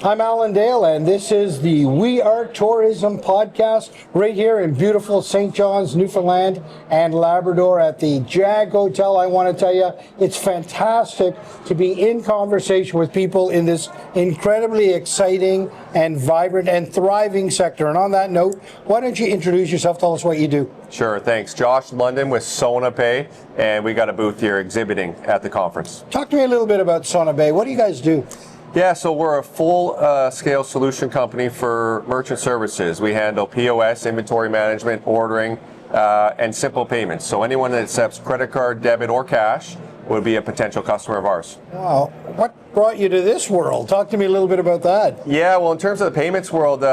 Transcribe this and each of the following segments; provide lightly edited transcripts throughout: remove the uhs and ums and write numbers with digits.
I'm Alan Dale, and this is the We Are Tourism podcast right here in beautiful St. John's, Newfoundland and Labrador at the Jag Hotel. I want to tell you, it's fantastic to be in conversation with people in this incredibly exciting and vibrant and thriving sector. And on that note, why don't you introduce yourself, tell us what you do. Sure, thanks. Josh Lunden with Sonapay, and we got a booth here exhibiting at the conference. Talk to me a little bit about Sonapay. What do you guys do? Yeah, so we're a full-scale solution company for merchant services. We handle POS, inventory management, ordering, and simple payments. So anyone that accepts credit card, debit, or cash would be a potential customer of ours. Wow. What brought you to this world? Talk to me a little bit about that. Yeah, well, in terms of the payments world,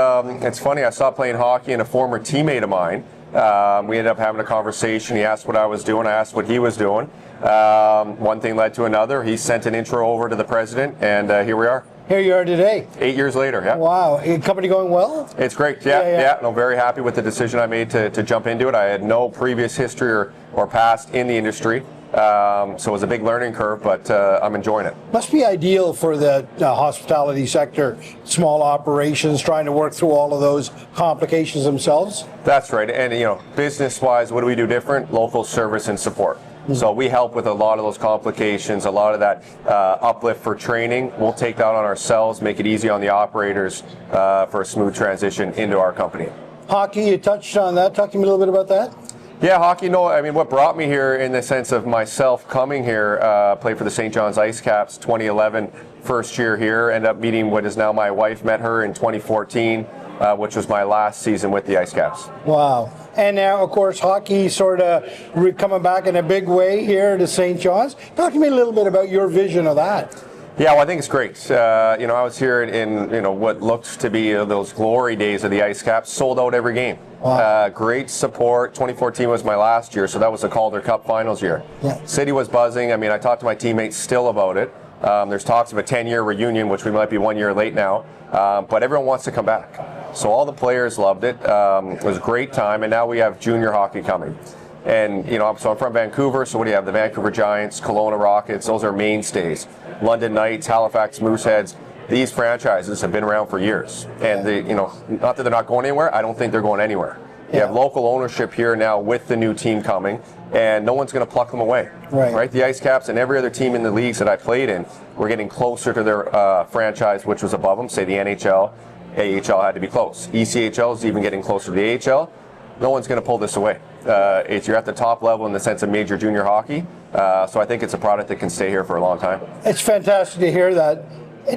it's funny. I stopped playing hockey, and a former teammate of mine, we ended up having a conversation. He asked what I was doing. I asked what he was doing. One thing led to another. He sent an intro over to the president, and here we are. Here you are today. 8 years later, yeah. Wow. Company going well? It's great, yeah. No, very happy with the decision I made to jump into it. I had no previous history or past in the industry, so it was a big learning curve, but I'm enjoying it. Must be ideal for the hospitality sector, small operations, trying to work through all of those complications themselves. That's right, and business-wise, what do we do different? Local service and support. So we help with a lot of those complications, a lot of that uplift for training. We'll take that on ourselves, make it easy on the operators for a smooth transition into our company. Hockey, you touched on that. Talk to me a little bit about that. Yeah, hockey, what brought me here in the sense of myself coming here, played for the St. John's Ice Caps 2011, first year here, ended up meeting what is now my wife, met her in 2014, which was my last season with the Ice Caps. Wow. And now, of course, hockey sort of coming back in a big way here to St. John's. Talk to me a little bit about your vision of that. Yeah, well, I think it's great. I was here in what looks to be those glory days of the Ice Caps, sold out every game. Wow. Great support. 2014 was my last year, so that was the Calder Cup Finals year. Yeah. City was buzzing. I talked to my teammates still about it. There's talks of a 10-year reunion, which we might be 1 year late now, but everyone wants to come back. So all the players loved it. It was a great time, and now we have junior hockey coming. And, so I'm from Vancouver, so what do you have? The Vancouver Giants, Kelowna Rockets, those are mainstays. London Knights, Halifax Mooseheads. These franchises have been around for years. And, not that they're not going anywhere, I don't think they're going anywhere. You have local ownership here now with the new team coming, and no one's going to pluck them away. Right? The Ice Caps and every other team in the leagues that I played in were getting closer to their franchise, which was above them, say the NHL. AHL had to be close. ECHL is even getting closer to the AHL. No one's going to pull this away. You're at the top level in the sense of major junior hockey. So I think it's a product that can stay here for a long time. It's fantastic to hear that.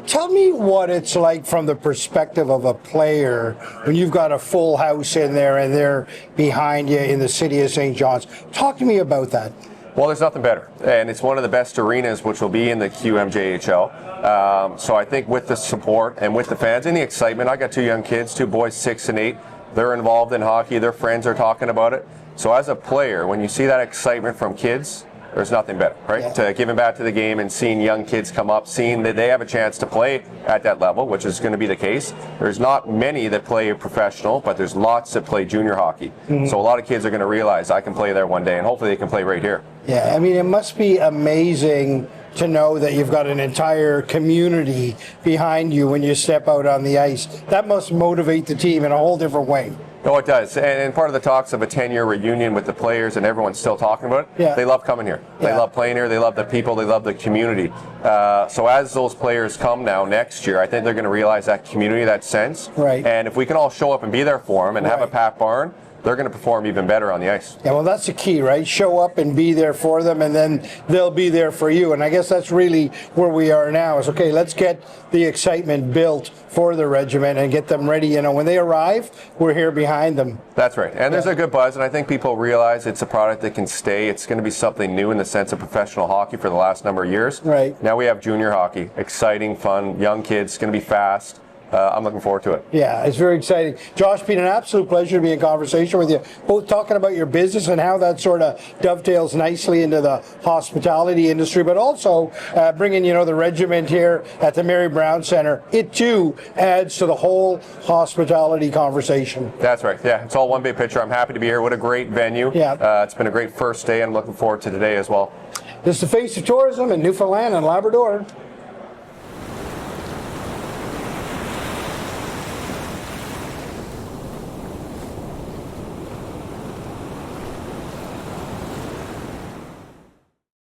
Tell me what it's like from the perspective of a player when you've got a full house in there and they're behind you in the city of St. John's. Talk to me about that. Well, there's nothing better, and it's one of the best arenas, which will be in the QMJHL. So I think with the support and with the fans and the excitement, I got two young kids, two boys, 6 and 8. They're involved in hockey. Their friends are talking about it. So as a player, when you see that excitement from kids, there's nothing better, right? Yeah. To giving back to the game and seeing young kids come up, seeing that they have a chance to play at that level, which is going to be the case. There's not many that play professional, but there's lots that play junior hockey. Mm-hmm. So a lot of kids are going to realize I can play there one day, and hopefully they can play right here. Yeah, it must be amazing to know that you've got an entire community behind you when you step out on the ice. That must motivate the team in a whole different way. No, it does. And part of the talks of a 10-year reunion with the players, and everyone's still talking about it, they love coming here. They love playing here. They love the people. They love the community. So as those players come now next year, I think they're going to realize that community, that sense. Right. And if we can all show up and be there for them and have a packed barn, they're going to perform even better on the ice. Yeah, well, that's the key, right? Show up and be there for them, and then they'll be there for you. And I guess that's really where we are now is, okay, let's get the excitement built for the regiment and get them ready. When they arrive, we're here behind them. That's right. And there's a good buzz, and I think people realize it's a product that can stay. It's going to be something new in the sense of professional hockey for the last number of years. Right. Now we have junior hockey. Exciting, fun, young kids. It's going to be fast. I'm looking forward to it. Yeah, it's very exciting. Josh, been an absolute pleasure to be in conversation with you, both talking about your business and how that sort of dovetails nicely into the hospitality industry, but also bringing, the regiment here at the Mary Brown Center. It, too, adds to the whole hospitality conversation. That's right. Yeah, it's all one big picture. I'm happy to be here. What a great venue. Yeah. It's been a great first day. I'm looking forward to today as well. This is the Face of Tourism in Newfoundland and Labrador.